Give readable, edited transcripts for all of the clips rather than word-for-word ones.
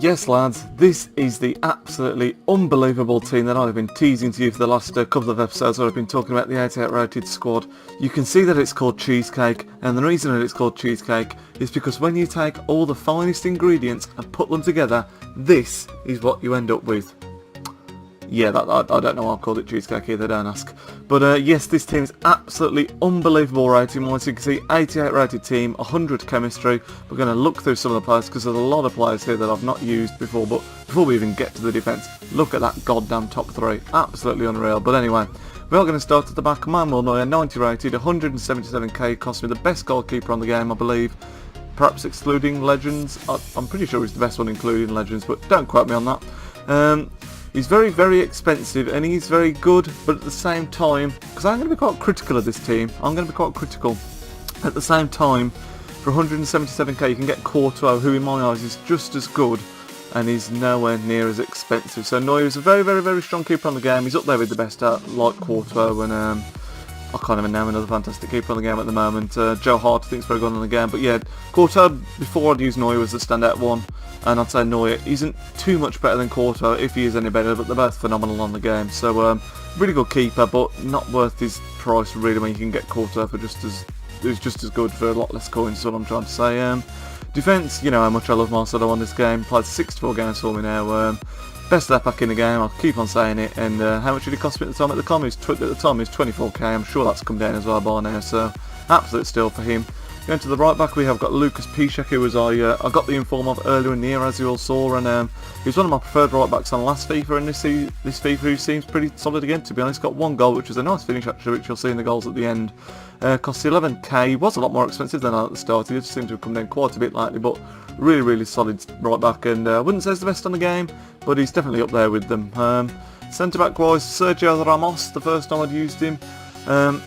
Yes lads, this is the absolutely unbelievable team that I've been teasing to you for the last couple of episodes where I've been talking about the 88 rated squad. You can see that it's called Cheesecake, and the reason that it's called Cheesecake is because when you take all the finest ingredients and put them together, this is what you end up with. Yeah, I don't know why I've called it Cheesecake either, don't ask. But yes, this team is absolutely unbelievable rating. Once you can see, 88 rated team, 100 chemistry. We're going to look through some of the players because there's a lot of players here that I've not used before. But before we even get to the defence, look at that goddamn top three. Absolutely unreal. But anyway, we are going to start at the back. Manuel Neuer, 90 rated, 177k, cost me the best goalkeeper on the game, I believe. Perhaps excluding Legends. I'm pretty sure he's the best one including Legends, but don't quote me on that. He's very, very expensive and he's very good, but at the same time, because I'm going to be quite critical of this team, I'm going to be quite critical. At the same time, for 177k you can get Courtois, who in my eyes is just as good, and he's nowhere near as expensive. So Neuer is a very, very, very strong keeper on the game. He's up there with the best like Courtois, and I can't even name another fantastic keeper on the game at the moment. Joe Hart I think is very good on the game, but yeah, Courtois before I'd use Neuer was the standout one. And I'd say Neuer isn't too much better than Courtois, if he is any better, but they're both phenomenal on the game. So, really good keeper, but not worth his price really when you can get Courtois for who's just as good for a lot less coins, is what I'm trying to say. Defence, you know how much I love Marcelo on this game. Played 64 games for me now. Best left back in the game, I'll keep on saying it. And how much did it cost me at the time? At the time, it was 24k. I'm sure that's come down as well by now, so absolute steal for him. Going to the right back, we have got Lucas Piszczek, who was I got the inform of earlier in the year, as you all saw, and he's one of my preferred right backs on last FIFA, and this FIFA he seems pretty solid again, to be honest. Got one goal, which was a nice finish actually, which you'll see in the goals at the end. Cost 11k, he was a lot more expensive than at the start, he just seemed to have come down quite a bit lately, but really, really solid right back, and I wouldn't say he's the best on the game, but he's definitely up there with them. Centre back wise, Sergio Ramos, the first time I'd used him,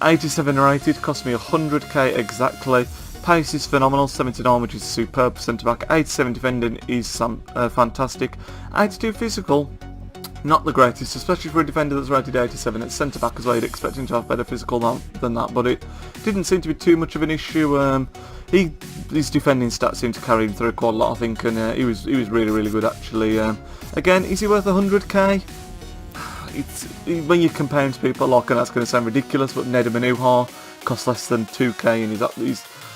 87 rated, cost me 100k exactly. Pace is phenomenal, 79 which is superb for centre back, 87 defending is fantastic, 82 physical, not the greatest, especially for a defender that's rated 87 at centre back as well. You'd expect him to have better physical than that, but it didn't seem to be too much of an issue. His defending stats seemed to carry him through quite a lot, I think, and he was really, really good actually. Again, is he worth 100k? When you compare him to people like, and that's going to sound ridiculous, but Neda Manuha costs less than 2k and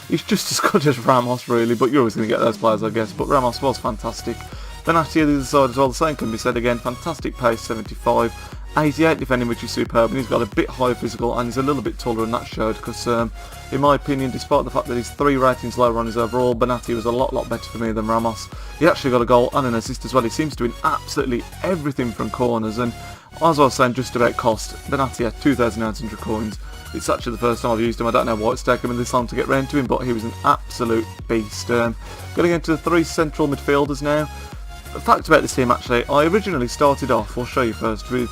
he's just as good as Ramos really, but you're always going to get those players I guess, but Ramos was fantastic. Benatia the other side as well, the same can be said again, fantastic pace, 75, 88 defending which is superb, and he's got a bit higher physical and he's a little bit taller, and that showed because in my opinion, despite the fact that he's 3 ratings lower on his overall, Benatia was a lot better for me than Ramos. He actually got a goal and an assist as well. He seems to win absolutely everything from corners, and as I was saying just about cost, Benatia 2,900 coins. It's actually the first time I've used him. I don't know why it's taken me this long to get round to him, but he was an absolute beast. Going into the 3 central midfielders now. A fact about this team actually, I originally started off, I'll show you first, with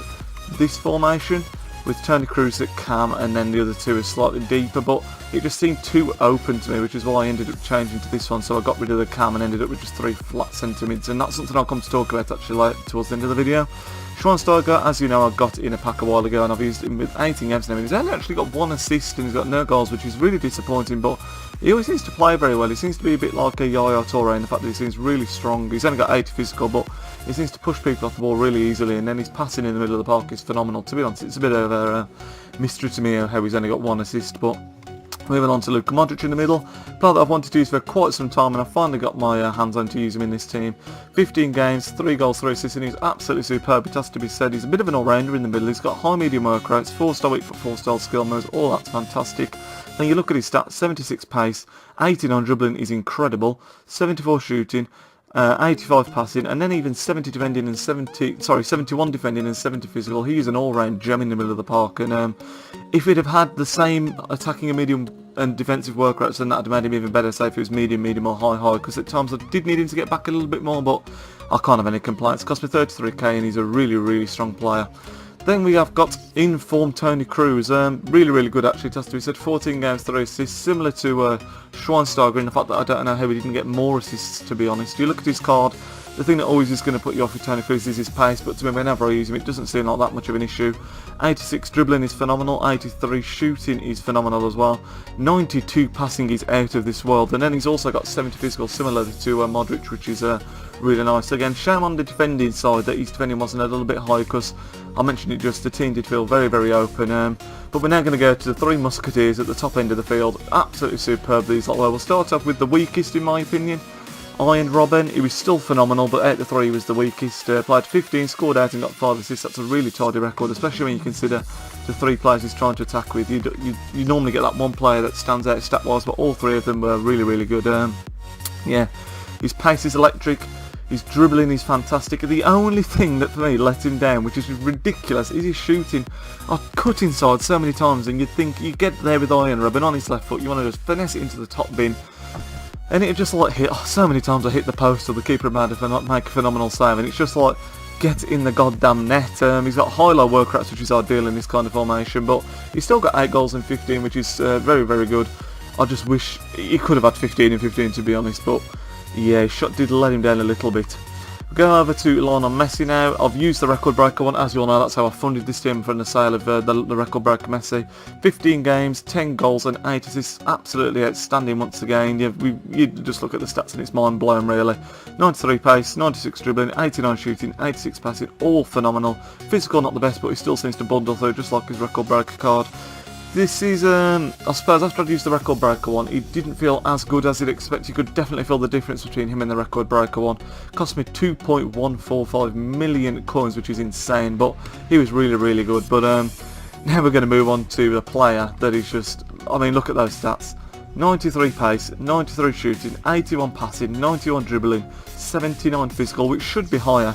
this formation, with Toni Kroos at cam and then the other 2 is slightly deeper, but it just seemed too open to me, which is why I ended up changing to this one, so I got rid of the cam and ended up with just 3 flat centre mids, and that's something I'll come to talk about actually later towards the end of the video. Schweinsteiger, as you know, I got in a pack a while ago and I've used him with 18 games now, and he's only actually got 1 assist and he's got no goals, which is really disappointing, but he always seems to play very well. He seems to be a bit like a Yaya Toure in the fact that he seems really strong. He's only got 80 physical, but he seems to push people off the ball really easily, and then his passing in the middle of the park is phenomenal. To be honest, it's a bit of a mystery to me how he's only got 1 assist, but moving on to Luka Modric in the middle, player that I've wanted to use for quite some time, and I finally got my hands on to use him in this team. 15 games, 3 goals, 3 assists, and he's absolutely superb. It has to be said, he's a bit of an all-rounder in the middle. He's got high medium work rates, 4-star weak foot, 4-star skill moves, all that's fantastic. Then you look at his stats, 76 pace, 18 on dribbling is incredible, 74 shooting, 85 passing, and then even 71 defending and 70 physical. He is an all-round gem in the middle of the park, and if he'd have had the same attacking and medium and defensive work rates, then that'd have made him even better, say if it was medium or high, because at times I did need him to get back a little bit more, but I can't have any complaints. It cost me 33k and he's a really strong player. Then we have got in-form Toni Kroos, really good actually, it has to be said, 14 games, 3 assists, similar to Schweinsteiger in the fact that I don't know how he didn't get more assists, to be honest. You look at his card, The thing that always is going to put you off with Tony Cruz is his pace, but to me, whenever I use him, it doesn't seem like that much of an issue. 86 dribbling is phenomenal, 83 shooting is phenomenal as well, 92 passing is out of this world, and then he's also got 70 physical, similar to Modric, which is really nice. Again, shame on the defending side that his defending wasn't a little bit high, because I mentioned it just, the team did feel very, very open. But we're now going to go to the three musketeers at the top end of the field. Absolutely superb, these lot. Well, we'll start off with the weakest, in my opinion, Robben. He was still phenomenal, but out of the three he was the weakest. Played 15, scored 8 and got 5 assists. That's a really tidy record, especially when you consider the three players he's trying to attack with. You normally get that one player that stands out stat-wise, but all three of them were really, really good. Yeah, his pace is electric. His dribbling is fantastic. The only thing that for me let him down, which is ridiculous, is his shooting. I've cut inside so many times, and you'd think you get there with Robben on his left foot, you want to just finesse it into the top bin, and it just like hit. Oh, so many times I hit the post or the keeper made if I not make a phenomenal save, and it's just like get in the goddamn net. He's got high-low work rates, which is ideal in this kind of formation, but he's still got 8 goals in 15, which is very, very good. I just wish he could have had 15 in 15, to be honest, but yeah, his shot did let him down a little bit. We'll go over to Lionel Messi now. I've used the record breaker one, as you all know. That's how I funded this team from the sale of the record breaker Messi. 15 games, 10 goals and 8 assists. Absolutely outstanding once again. You just look at the stats and it's mind blowing, really. 93 pace, 96 dribbling, 89 shooting, 86 passing, all phenomenal. Physical not the best, but he still seems to bundle through just like his record breaker card. This is, I suppose after I'd used the record breaker one, he didn't feel as good as you'd expect. You could definitely feel the difference between him and the record breaker one. Cost me 2.145 million coins, which is insane, but he was really, really good. But now we're going to move on to a player that is just, I mean, look at those stats. 93 pace, 93 shooting, 81 passing, 91 dribbling, 79 physical, which should be higher.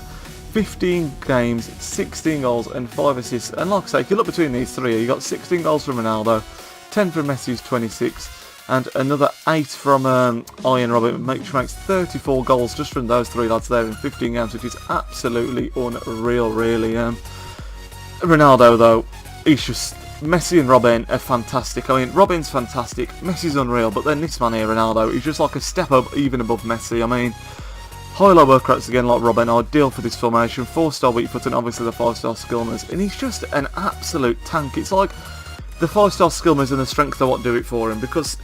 15 games, 16 goals and 5 assists, and like I say, if you look between these three, you got 16 goals from Ronaldo, 10 from Messi, who's 26, and another 8 from Robben, which makes 34 goals just from those three lads there in 15 games, which is absolutely unreal, really. Ronaldo, though, he's just, Messi and Robben are fantastic. I mean, Robben's fantastic, Messi's unreal, but then this man here, Ronaldo, he's just like a step up even above Messi. I mean, high-low work rates again like Robben, ideal for this formation. 4-star weak foot and obviously the 5-star skillness. And he's just an absolute tank. It's like the 5-star skillness and the strength are what do it for him, because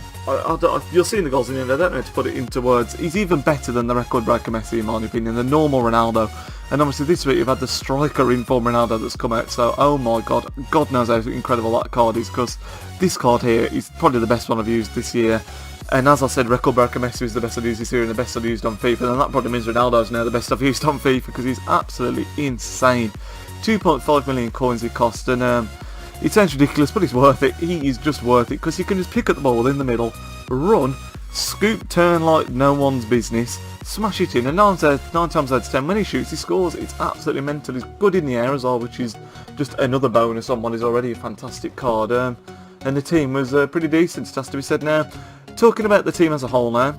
you'll see in the goals in the end, I don't know how to put it into words. He's even better than the record breaker Messi, in my opinion, the normal Ronaldo. And obviously this week you've had the striker in form Ronaldo that's come out, so oh my god, God knows how incredible that card is, because this card here is probably the best one I've used this year. And as I said, record breaker Messi is the best I've used this year and the best I've used on FIFA, and that probably means Ronaldo's now the best I've used on FIFA, because he's absolutely insane. 2.5 million coins it cost, and it sounds ridiculous, but it's worth it. He is just worth it, because you can just pick up the ball in the middle, run, scoop, turn like no one's business, smash it in, and 9 times out of 10 when he shoots he scores. It's absolutely mental. He's good in the air as well, which is just another bonus on what is already a fantastic card. And the team was pretty decent, it has to be said. Now, talking about the team as a whole now,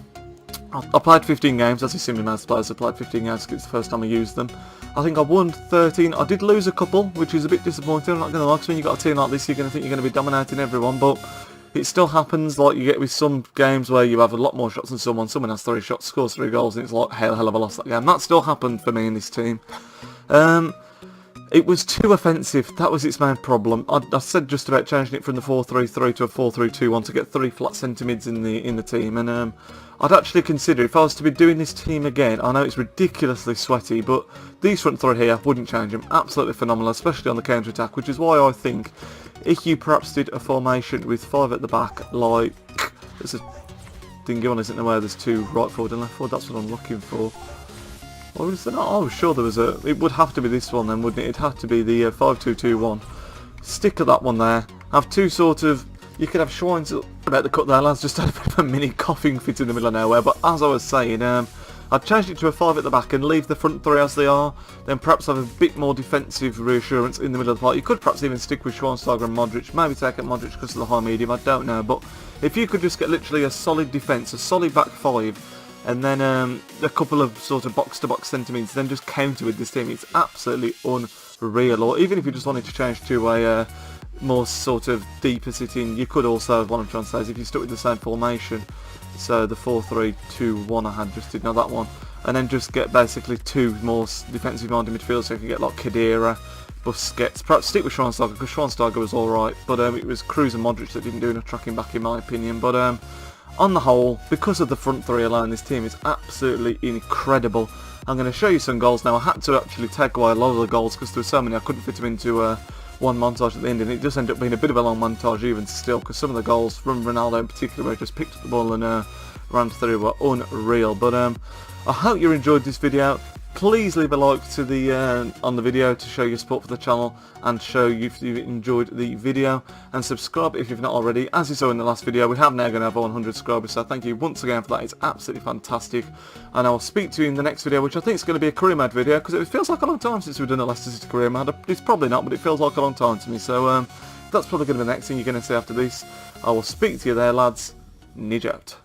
I played 15 games, as you see me most players have played 15 games because it's the first time I used them. I think I won 13, I did lose a couple, which is a bit disappointing, I'm not going to lie, because when you've got a team like this you're going to think you're going to be dominating everyone, but it still happens, like you get with some games where you have a lot more shots than someone has 3 shots, scores 3 goals, and it's like, hell of a loss that game. That still happened for me in this team. It was too offensive, that was its main problem. I said just about changing it from the 4-3-3 to a 4-3-2-1 to get 3 flat centre mids in the team, and I'd actually consider, if I was to be doing this team again, I know it's ridiculously sweaty, but these front 3 here, wouldn't change them. Absolutely phenomenal, especially on the counter-attack, which is why I think if you perhaps did a formation with 5 at the back, like, there's a thingy one, isn't there, where there's 2 right forward and left forward, that's what I'm looking for. Or was there not? Oh, sure there was a, it would have to be this one then, wouldn't it? It'd have to be the 5-2-2-1. Stick at that one there. Have 2 sort of, you could have Schwein's about the cut there, lads, just had a bit of a mini coughing fit in the middle of nowhere, but as I was saying, I'd change it to a 5 at the back and leave the front 3 as they are, then perhaps have a bit more defensive reassurance in the middle of the park. You could perhaps even stick with Schweinsteiger and Modric, maybe take out Modric because of the high medium, I don't know, but if you could just get literally a solid defence, a solid back 5, and then a couple of sort of box-to-box centimetres, then just counter with this team, it's absolutely unreal. Or even if you just wanted to change to a more sort of deeper sitting, you could also, what I'm trying to say is if you stuck with the same formation, so the 4-3-2-1 I had just did, now that one, and then just get basically 2 more defensive minded midfielders, so you can get like Khedira, Busquets, perhaps stick with Schweinsteiger because Schweinsteiger was alright, but it was Kroos and Modric that didn't do enough tracking back in my opinion. But on the whole, because of the front 3 alone, this team is absolutely incredible. I'm going to show you some goals now. I had to actually take away a lot of the goals because there were so many I couldn't fit them into one montage at the end, and it does end up being a bit of a long montage even still, because some of the goals from Ronaldo in particular, where he just picked up the ball and ran through, were unreal. But I hope you enjoyed this video. Please leave a like to the on the video to show your support for the channel and show if you enjoyed the video, and subscribe if you've not already. As you saw in the last video, we have now going to have 100 subscribers, so thank you once again for that. It's absolutely fantastic, and I will speak to you in the next video, which I think is going to be a career mode video, because it feels like a long time since we've done a Leicester City career mode. It's probably not, but it feels like a long time to me, so that's probably going to be the next thing you're going to see after this. I will speak to you there, lads. Nidge out.